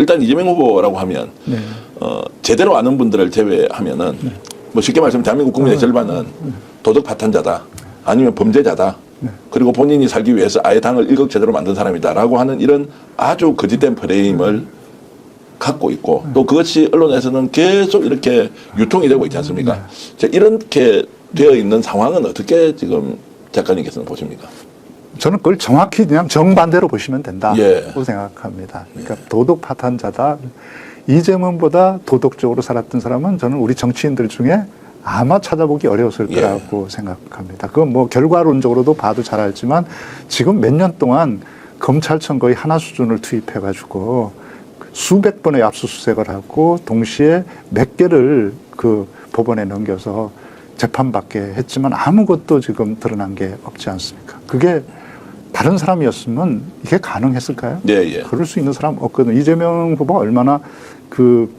일단 이재명 후보라고 하면 제대로 아는 분들을 제외하면은 뭐 쉽게 말하면 대한민국 국민의 절반은 도덕 파탄자다 아니면 범죄자다 그리고 본인이 살기 위해서 아예 당을 일극제대로 만든 사람이다라고 하는 이런 아주 거짓된 프레임을 갖고 있고 또 그것이 언론에서는 계속 이렇게 유통이 되고 있지 않습니까? 자, 이렇게 되어 있는 상황은 어떻게 지금 작가님께서는 보십니까? 저는 그걸 정확히 그냥 정반대로 보시면 된다고 예. 생각합니다. 그러니까 도덕 파탄자다. 이재명보다 도덕적으로 살았던 사람은 저는 우리 정치인들 중에 아마 찾아보기 어려웠을 거라고 생각합니다. 그건 뭐 결과론적으로도 봐도 잘 알지만 지금 몇 년 동안 검찰청 거의 하나 수준을 투입해가지고 수백 번의 압수수색을 하고 동시에 몇 개를 그 법원에 넘겨서 재판받게 했지만 아무것도 지금 드러난 게 없지 않습니까? 그게 다른 사람이었으면 이게 가능했을까요? 예. 그럴 수 있는 사람 없거든요. 이재명 후보가 얼마나 그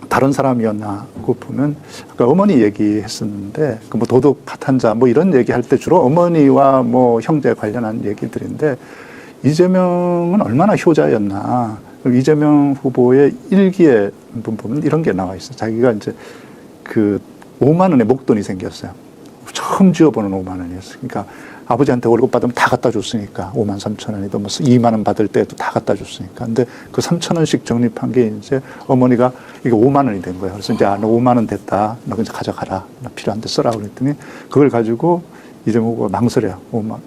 다른 사람이었나고 보면 아까 어머니 얘기했었는데 그 뭐 도덕 파탄자 뭐 이런 얘기할 때 주로 어머니와 뭐 형제 관련한 얘기들인데 이재명은 얼마나 효자였나. 이재명 후보의 일기에 보면 이런 게 나와 있어요. 자기가 이제 그 5만 원의 목돈이 생겼어요. 처음 쥐어보는 5만 원이었어요. 그러니까 아버지한테 월급 받으면 다 갖다 줬으니까 5만 3천 원이도 뭐 2만 원 받을 때도 다 갖다 줬으니까. 근데 그 3천 원씩 적립한 게 이제 어머니가 이게 5만 원이 된 거예요. 그래서 이제 너 5만 원 됐다. 너 이제 가져가라. 나 필요한 데 써라. 그랬더니 그걸 가지고 이재명 후보가 망설여요.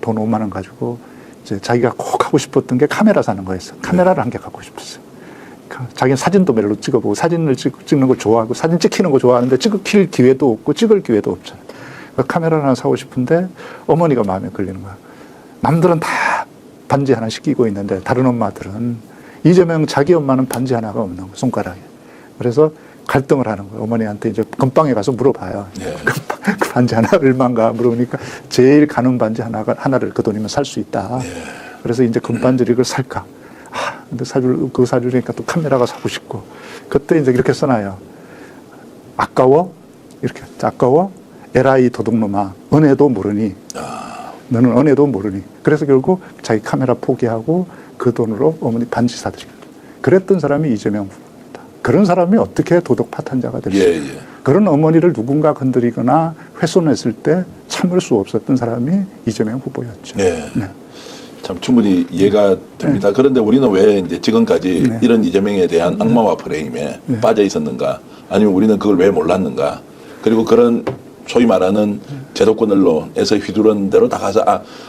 돈 5만 원 가지고 이제 자기가 꼭 하고 싶었던 게 카메라 사는 거였어요. 카메라를 한 개 갖고 싶었어요. 자기는 사진도 별로 찍어보고 사진을 찍는 걸 좋아하고 사진 찍히는 거 좋아하는데 찍힐 기회도 없고 찍을 기회도 없잖아요. 카메라를 하나 사고 싶은데 어머니가 마음에 걸리는 거야. 남들은 다 반지 하나씩 끼고 있는데 다른 엄마들은 이재명 자기 엄마는 반지 하나가 없는 거야. 손가락에. 그래서 갈등을 하는 거예요. 어머니한테 이제 금방에 가서 물어봐요. 그 반지 하나 얼마인가 물어보니까 제일 가는 반지 하나를 그 돈이면 살 수 있다. 그래서 이제 금반지를 이걸 살까. 근데 그거 사주니까 또 카메라가 사고 싶고. 그때 이제 이렇게 써놔요. 아까워? 이렇게. 아까워? 에라이 도둑놈아. 은혜도 모르니. 너는 은혜도 모르니. 그래서 결국 자기 카메라 포기하고 그 돈으로 어머니 반지 사드리고. 그랬던 사람이 이재명 후보입니다. 그런 사람이 어떻게 도덕 파탄자가 될 수 있어요? 그런 어머니를 누군가 건드리거나 훼손했을 때 참을 수 없었던 사람이 이재명 후보였죠. 참 충분히 이해가 됩니다. 그런데 우리는 왜 이제 지금까지 이런 이재명에 대한 악마와 프레임에 빠져 있었는가? 아니면 우리는 그걸 왜 몰랐는가? 그리고 그런 소위 말하는 제도권 언론에서 휘두른 대로 다 가서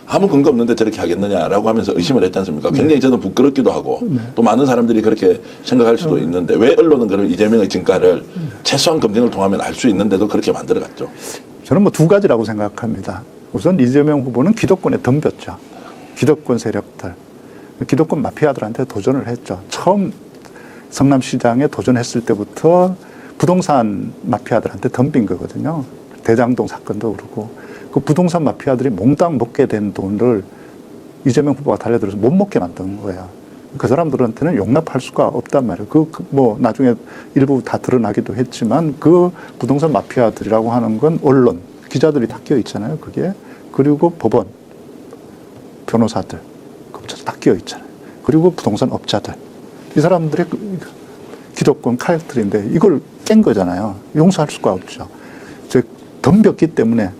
아무 근거 없는데 저렇게 하겠느냐라고 하면서 의심을 했지 않습니까? 굉장히 저는 부끄럽기도 하고 또 많은 사람들이 그렇게 생각할 수도 있는데 왜 언론은 그런 이재명의 진가를 최소한 검증을 통하면 알 수 있는데도 그렇게 만들어갔죠? 저는 뭐 두 가지라고 생각합니다. 우선 이재명 후보는 기득권에 덤볐죠. 기득권 세력들, 기득권 마피아들한테 도전을 했죠. 처음 성남시장에 도전했을 때부터 부동산 마피아들한테 덤빈 거거든요. 대장동 사건도 그렇고 그 부동산 마피아들이 몽땅 먹게 된 돈을 이재명 후보가 달려들어서 못 먹게 만든 거예요. 그 사람들한테는 용납할 수가 없단 말이에요. 뭐 나중에 일부 다 드러나기도 했지만 그 부동산 마피아들이라고 하는 건 언론, 기자들이 다 끼어 있잖아요. 그게. 그리고 법원, 변호사들, 검찰 다 끼어 있잖아요. 그리고 부동산 업자들. 이 사람들의 기득권 카렉터인데 이걸 깬 거잖아요. 용서할 수가 없죠. 덤볐기 때문에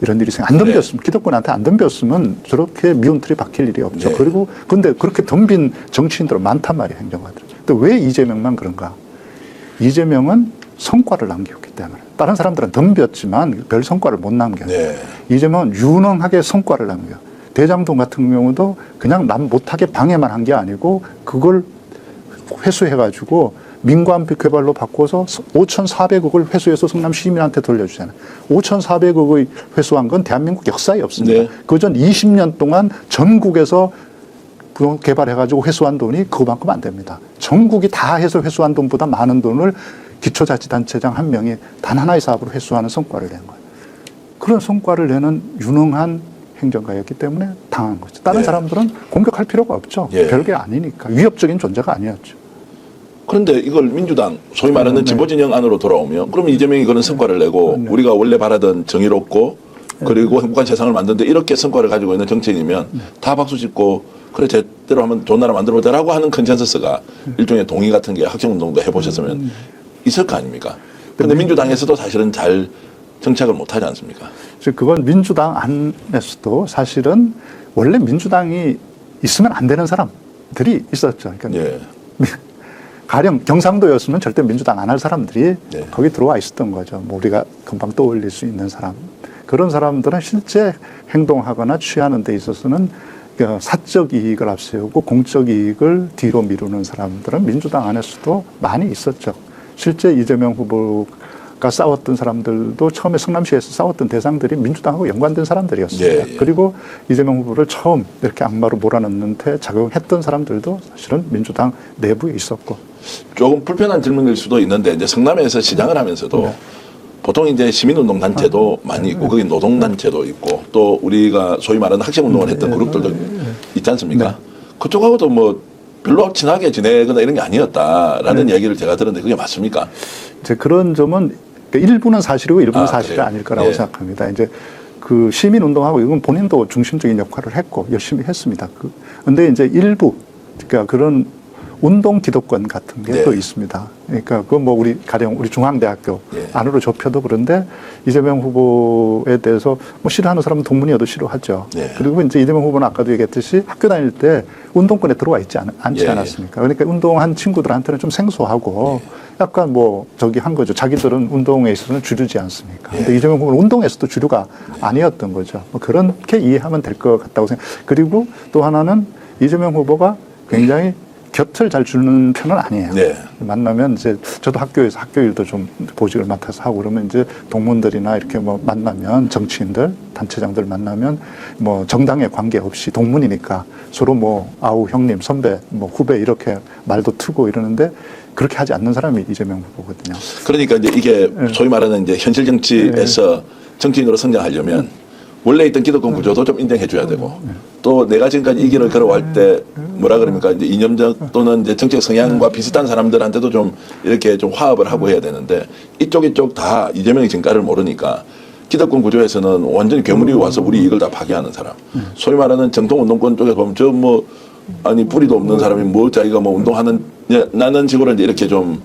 이런 일이 안 덤볐으면, 기득권한테 안 덤볐으면 저렇게 미운 틀이 박힐 일이 없죠. 그리고 근데 그렇게 덤빈 정치인들은 많단 말이에요, 행정가들. 근데 왜 이재명만 그런가? 이재명은 성과를 남겼기 때문에. 다른 사람들은 덤볐지만 별 성과를 못 남겨요. 이재명은 유능하게 성과를 남겨요. 대장동 같은 경우도 그냥 남 못하게 방해만 한 게 아니고 그걸 회수해가지고 민관 개발로 바꿔서 5,400억을 회수해서 성남 시민한테 돌려주잖아요. 5,400억의 회수한 건 대한민국 역사에 없습니다. 그전 20년 동안 전국에서 부동 개발해가지고 회수한 돈이 그거만큼 안 됩니다. 전국이 다 해서 회수한 돈보다 많은 돈을 기초자치단체장 한 명이 단 하나의 사업으로 회수하는 성과를 낸 거예요. 그런 성과를 내는 유능한 행정가였기 때문에 당한 거죠. 다른 사람들은 공격할 필요가 없죠. 별게 아니니까. 위협적인 존재가 아니었죠. 그런데 이걸 민주당 소위 말하는 진보진영 안으로 돌아오면 그러면 이재명이 그런 성과를 내고 우리가 원래 바라던 정의롭고 그리고 행복한 세상을 만드는데 이렇게 성과를 가지고 있는 정치인이면 다 박수 짓고 그래 제대로 하면 좋은 나라 만들어 보자라고 하는 컨센서스가 일종의 동의 같은 게 학생운동도 해보셨으면 있을 거 아닙니까? 근데 민주당에서도 사실은 잘 정착을 못하지 않습니까? 그건 민주당 안에서도 사실은 원래 민주당이 있으면 안 되는 사람들이 있었죠. 그러니까 예. 가령 경상도였으면 절대 민주당 안 할 사람들이 네. 거기 들어와 있었던 거죠. 뭐 우리가 금방 떠올릴 수 있는 사람. 그런 사람들은 실제 행동하거나 취하는 데 있어서는 그 사적 이익을 앞세우고 공적 이익을 뒤로 미루는 사람들은 민주당 안에서도 많이 있었죠. 실제 이재명 후보가 싸웠던 사람들도 처음에 성남시에서 싸웠던 대상들이 민주당하고 연관된 사람들이었습니다. 예, 예. 그리고 이재명 후보를 처음 이렇게 악마로 몰아넣는 데 작용했던 사람들도 사실은 민주당 내부에 있었고. 조금 불편한 질문일 수도 있는데 이제 성남에서 시장을 하면서도 보통 이제 시민운동 단체도 많이 있고 거기 노동단체도 있고 또 우리가 소위 말하는 학생운동을 했던 그룹들도 있지 않습니까? 그쪽하고도 뭐 별로 친하게 지내거나 이런 게 아니었다라는 얘기를 제가 들었는데 그게 맞습니까? 이제 그런 점은 일부는 사실이고 일부는 사실이 그래요? 아닐 거라고 예. 생각합니다. 이제 그 시민운동하고 이건 본인도 중심적인 역할을 했고 열심히 했습니다. 근데 이제 일부 그러니까 그런 운동 기득권 같은 게 또 있습니다. 그러니까 그 뭐 우리 가령 우리 중앙대학교 안으로 좁혀도 그런데 이재명 후보에 대해서 뭐 싫어하는 사람은 동문이어도 싫어하죠. 그리고 이제 이재명 후보는 아까도 얘기했듯이 학교 다닐 때 운동권에 들어와 있지 않지 않았습니까? 그러니까 운동한 친구들한테는 좀 생소하고 약간 뭐 저기 한 거죠. 자기들은 운동에 있어서는 주류지 않습니까? 근데 이재명 후보는 운동에서도 주류가 아니었던 거죠. 뭐 그렇게 이해하면 될 것 같다고 생각. 그리고 또 하나는 이재명 후보가 굉장히 곁을 잘 주는 편은 아니에요. 만나면 이제 저도 학교에서 학교 일도 좀 보직을 맡아서 하고 그러면 이제 동문들이나 이렇게 뭐 만나면 정치인들, 단체장들 만나면 뭐 정당에 관계없이 동문이니까 서로 뭐 아우 형님, 선배, 뭐 후배 이렇게 말도 트고 이러는데 그렇게 하지 않는 사람이 이재명 후보거든요. 그러니까 이제 이게 소위 말하는 이제 현실 정치에서 정치인으로 성장하려면 원래 있던 기득권 구조도 좀 인정해 줘야 되고 또 내가 지금까지 이 길을 걸어갈 때 뭐라 그럽니까 이제 이념적 또는 이제 정책 성향과 비슷한 사람들한테도 좀 이렇게 좀 화합을 하고 해야 되는데 이쪽 다 이재명의 진가를 모르니까 기득권 구조에서는 완전히 괴물이 와서 우리 이익을 다 파괴하는 사람. 소위 말하는 정통 운동권 쪽에 보면 저 뭐 아니 뿌리도 없는 사람이 뭐 자기가 뭐 운동하는 나는 식으로 이제 이렇게 좀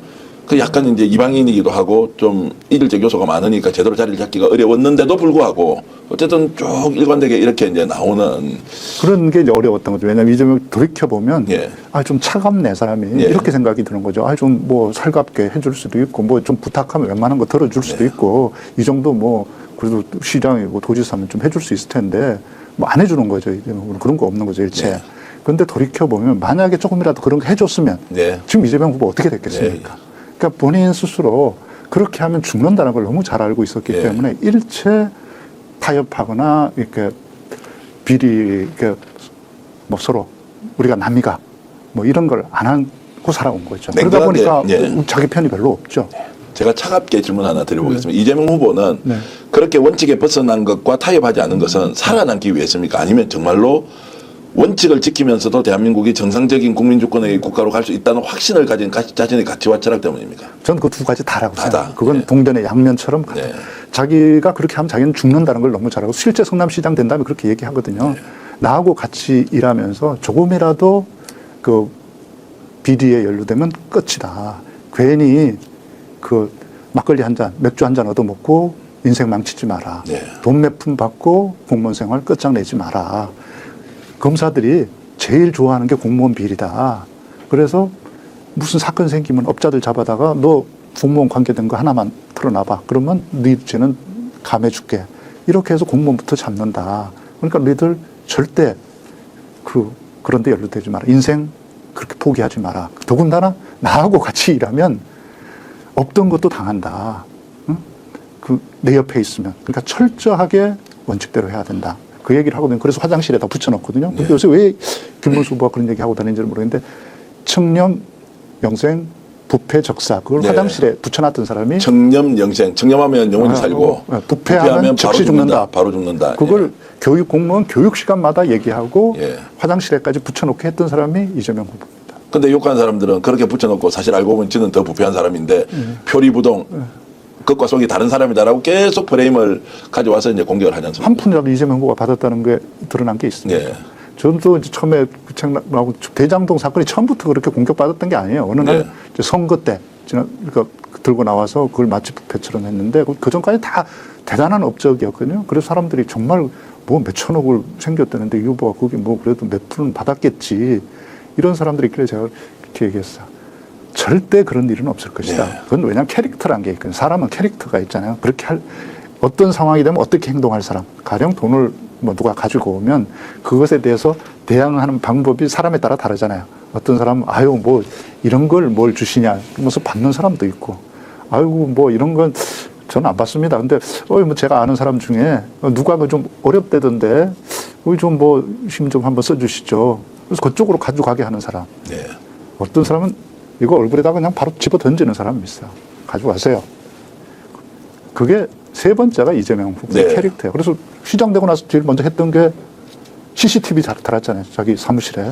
그 약간 이제 이방인이기도 하고 좀 이질적 요소가 많으니까 제대로 자리를 잡기가 어려웠는데도 불구하고 어쨌든 쭉 일관되게 이렇게 이제 나오는 그런 게 이제 어려웠던 거죠. 왜냐하면 이재명 돌이켜 보면 아 좀 차갑네 사람이 이렇게 생각이 드는 거죠. 아 좀 뭐 살갑게 해줄 수도 있고 뭐 좀 부탁하면 웬만한 거 들어줄 수도 있고 이 정도 뭐 그래도 시장이고 도지사면 좀 해줄 수 있을 텐데 뭐 안 해주는 거죠. 이재명은 그런 거 없는 거죠 일체. 그런데 돌이켜 보면 만약에 조금이라도 그런 거 해줬으면 지금 이재명 후보 어떻게 됐겠습니까? 그러니까 본인 스스로 그렇게 하면 죽는다는 걸 너무 잘 알고 있었기 때문에 일체 타협하거나 이렇게 비리 이렇게 뭐 서로 우리가 남이가 뭐 이런 걸 안 하고 살아온 거죠. 그러다 보니까 자기 편이 별로 없죠. 제가 차갑게 질문 하나 드려보겠습니다. 이재명 후보는 그렇게 원칙에 벗어난 것과 타협하지 않은 것은 살아남기 위해서입니까? 아니면 정말로 원칙을 지키면서도 대한민국이 정상적인 국민주권의 국가로 갈 수 있다는 확신을 가진 자신의 가치와 철학 때문입니까? 저는 그 두 가지 다라고 생각해요. 다다. 그건 동전의 양면처럼 같아요. 자기가 그렇게 하면 자기는 죽는다는 걸 너무 잘 알고 실제 성남시장 된 다음에 그렇게 얘기하거든요. 나하고 같이 일하면서 조금이라도 그 비리에 연루되면 끝이다. 괜히 그 막걸리 한 잔, 맥주 한 잔 얻어먹고 인생 망치지 마라. 돈 몇 푼 받고 공무원 생활 끝장내지 마라. 검사들이 제일 좋아하는 게 공무원 비리다. 그래서 무슨 사건 생기면 업자들 잡아다가 너 공무원 관계된 거 하나만 털어놔봐. 그러면 네 죄는 감해줄게. 이렇게 해서 공무원부터 잡는다. 그러니까 너희들 절대 그런 데 연루되지 마라. 인생 그렇게 포기하지 마라. 더군다나 나하고 같이 일하면 없던 것도 당한다. 응? 내 옆에 있으면. 그러니까 철저하게 원칙대로 해야 된다. 그 얘기를 하거든요. 그래서 화장실에다 붙여놓거든요. 근데 요새 왜 김문수 후보가 그런 얘기 하고 다니는지를 모르겠는데 청렴, 영생, 부패, 적사 그걸 화장실에 붙여놨던 사람이 청렴, 영생. 청렴하면 영원히 살고 부패하면 즉시 죽는다. 바로 죽는다. 그걸 교육 공무원 교육 시간마다 얘기하고 화장실에까지 붙여놓게 했던 사람이 이재명 후보입니다. 근데 욕하는 사람들은 그렇게 붙여놓고 사실 알고 보면 지는 더 부패한 사람인데 표리부동 끝과 속이 다른 사람이다라고 계속 프레임을 가져와서 이제 공격을 하지 않습니까? 한 푼이라도 이재명 후보가 받았다는 게 드러난 게 있습니다. 저도 이제 처음에 그 책 나오고 대장동 사건이 처음부터 그렇게 공격받았던 게 아니에요. 어느 날 네. 이제 선거 때 그러니까 들고 나와서 그걸 마치 부패처럼 했는데 그 전까지 다 대단한 업적이었거든요. 그래서 사람들이 정말 뭐 몇천억을 생겼다는데 이거 뭐 그게 뭐 그래도 몇 푼은 받았겠지. 이런 사람들이 있길래 제가 이렇게 얘기했어요. 절대 그런 일은 없을 것이다. 네. 그건 왜냐하면 캐릭터라는 게 있거든요. 사람은 캐릭터가 있잖아요. 그렇게 어떤 상황이 되면 어떻게 행동할 사람. 가령 돈을 뭐 누가 가지고 오면 그것에 대해서 대응하는 방법이 사람에 따라 다르잖아요. 어떤 사람은 아유 뭐 이런 걸 뭘 주시냐 그러면서 받는 사람도 있고 아이고 뭐 이런 건 저는 안 받습니다. 근데 뭐 제가 아는 사람 중에 누가 그 좀 어렵대던데 좀 뭐 힘 좀 한번 써주시죠. 그래서 그쪽으로 가져가게 하는 사람. 네. 어떤 사람은 이거 얼굴에다가 그냥 바로 집어 던지는 사람이 있어요. 가져가세요. 그게 세 번째가 이재명 후보의 네. 캐릭터예요. 그래서 시장되고 나서 제일 먼저 했던 게 CCTV 달았잖아요. 자기 사무실에.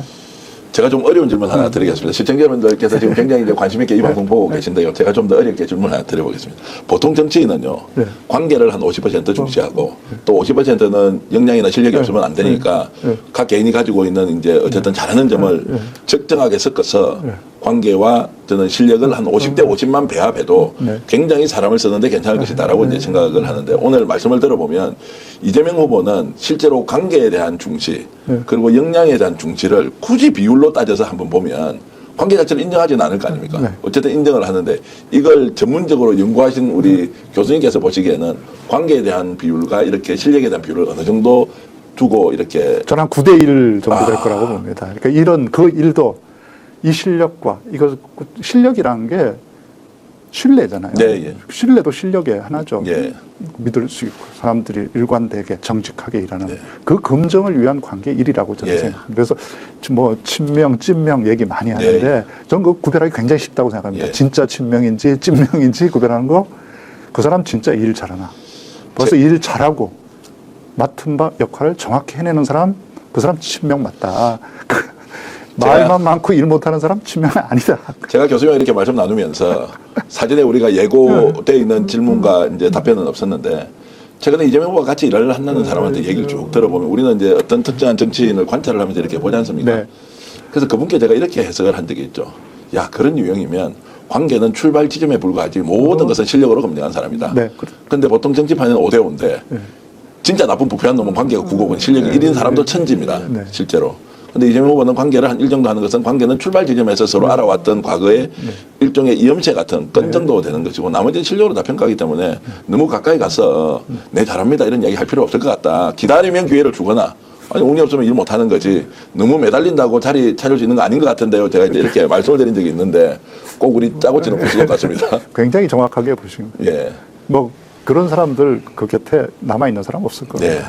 제가 좀 어려운 질문 하나 드리겠습니다. 시청자 여러분들께서 지금 굉장히 이제 관심 있게 이 방송 보고 계신데요. 제가 좀 더 어렵게 질문 하나 드려보겠습니다. 보통 정치인은요, 네. 관계를 한 50% 중시하고 또 50%는 역량이나 실력이 없으면 안 되니까 각 개인이 가지고 있는 이제 어쨌든 잘하는 점을 적정하게 섞어서 관계와 저는 실력을 한 50대 50만 배합해도 굉장히 사람을 쓰는데 괜찮을 것이다라고 이제 생각을 하는데 오늘 말씀을 들어보면 이재명 후보는 실제로 관계에 대한 중시 그리고 역량에 대한 중시를 굳이 비율로 따져서 한번 보면 관계 자체를 인정하지는 않을 거 아닙니까? 네. 어쨌든 인정을 하는데 이걸 전문적으로 연구하신 우리 교수님께서 보시기에는 관계에 대한 비율과 이렇게 실력에 대한 비율을 어느 정도 두고 이렇게 저는 한 9대 1 정도 될 거라고 봅니다. 그러니까 이런 그 일도 이 실력과 이거 실력이라는 게 신뢰잖아요. 네, 예. 신뢰도 실력의 하나죠. 예. 믿을 수 있고 사람들이 일관되게 정직하게 일하는 그 검증을 위한 관계 일이라고 저는 예. 생각합니다. 그래서 뭐 친명, 찐명 얘기 많이 하는데 저는 그 구별하기 굉장히 쉽다고 생각합니다. 예. 진짜 친명인지 찐명인지 구별하는 거 그 사람 진짜 일 잘하나. 벌써 일 잘하고 맡은 바 역할을 정확히 해내는 사람 그 사람 친명 맞다. 말만 많고 일 못하는 사람 친명은 아니다. 제가 교수님과 이렇게 말씀 나누면서 사전에 우리가 예고되어 있는 질문과 이제 답변은 없었는데 최근에 이재명 후보와 같이 일을 한다는 사람한테 얘기를 쭉 들어보면 우리는 이제 어떤 특정한 정치인을 관찰을 하면서 이렇게 보지 않습니까? 네. 그래서 그분께 제가 이렇게 해석을 한 적이 있죠. 야, 그런 유형이면 관계는 출발 지점에 불과하지 모든 것은 실력으로 검증한 사람이다. 네. 그런데 보통 정치판은 5대5인데 진짜 나쁜 부패한 놈은 관계가 9고분 실력이 1인 사람도 천지입니다. 네. 실제로. 근데 이재명 후보는 관계를 한 일 정도 하는 것은 관계는 출발 지점에서 서로 알아왔던 과거의 일종의 이염체 같은 건 정도 되는 것이고 나머지는 실력으로 다 평가하기 때문에 너무 가까이 가서 네 잘합니다 이런 이야기 할 필요 없을 것 같다. 기다리면 기회를 주거나 아니 운이 없으면 일 못하는 거지 너무 매달린다고 자리 차릴 수 있는 거 아닌 것 같은데요. 제가 이제 이렇게 말씀을 드린 적이 있는데 꼭 우리 짜고 치는 고수것 같습니다. 굉장히 정확하게 보신 거예요. 예. 뭐 그런 사람들 그 곁에 남아 있는 사람 없을 거예요. 네.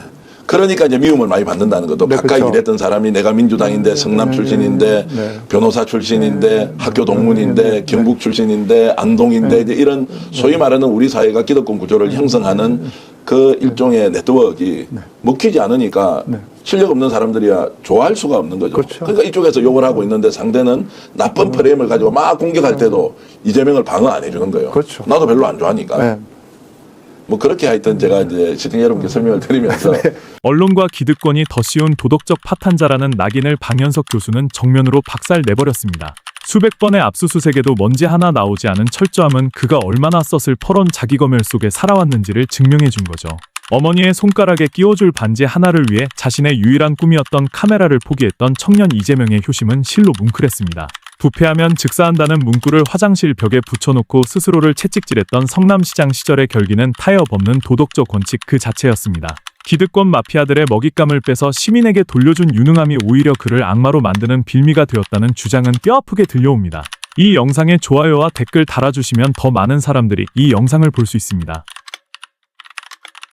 그러니까 이제 미움을 많이 받는다는 것도 네, 가까이 그렇죠. 일했던 사람이 내가 민주당인데 성남 출신인데 변호사 출신인데 학교 동문인데 경북 출신인데 안동인데 이제 이런 소위 말하는 우리 사회가 기득권 구조를 형성하는 그 일종의 네트워크가 먹히지 않으니까 실력 없는 사람들이야 좋아할 수가 없는 거죠. 그렇죠. 그러니까 이쪽에서 욕을 하고 있는데 상대는 나쁜 프레임을 가지고 막 공격할 때도 이재명을 방어 안 해주는 거예요. 그렇죠. 나도 별로 안 좋아하니까. 네. 뭐 그렇게 하여튼 제가 이제 시청자 여러분께 설명을 드리면서 언론과 기득권이 더 씌운 도덕적 파탄자라는 낙인을 방현석 교수는 정면으로 박살 내버렸습니다. 수백 번의 압수수색에도 먼지 하나 나오지 않은 철저함은 그가 얼마나 썼을 퍼런 자기검열 속에 살아왔는지를 증명해 준 거죠. 어머니의 손가락에 끼워줄 반지 하나를 위해 자신의 유일한 꿈이었던 카메라를 포기했던 청년 이재명의 효심은 실로 뭉클했습니다. 부패하면 즉사한다는 문구를 화장실 벽에 붙여놓고 스스로를 채찍질했던 성남시장 시절의 결기는 타협 없는 도덕적 원칙 그 자체였습니다. 기득권 마피아들의 먹잇감을 빼서 시민에게 돌려준 유능함이 오히려 그를 악마로 만드는 빌미가 되었다는 주장은 뼈아프게 들려옵니다. 이 영상에 좋아요와 댓글 달아주시면 더 많은 사람들이 이 영상을 볼 수 있습니다.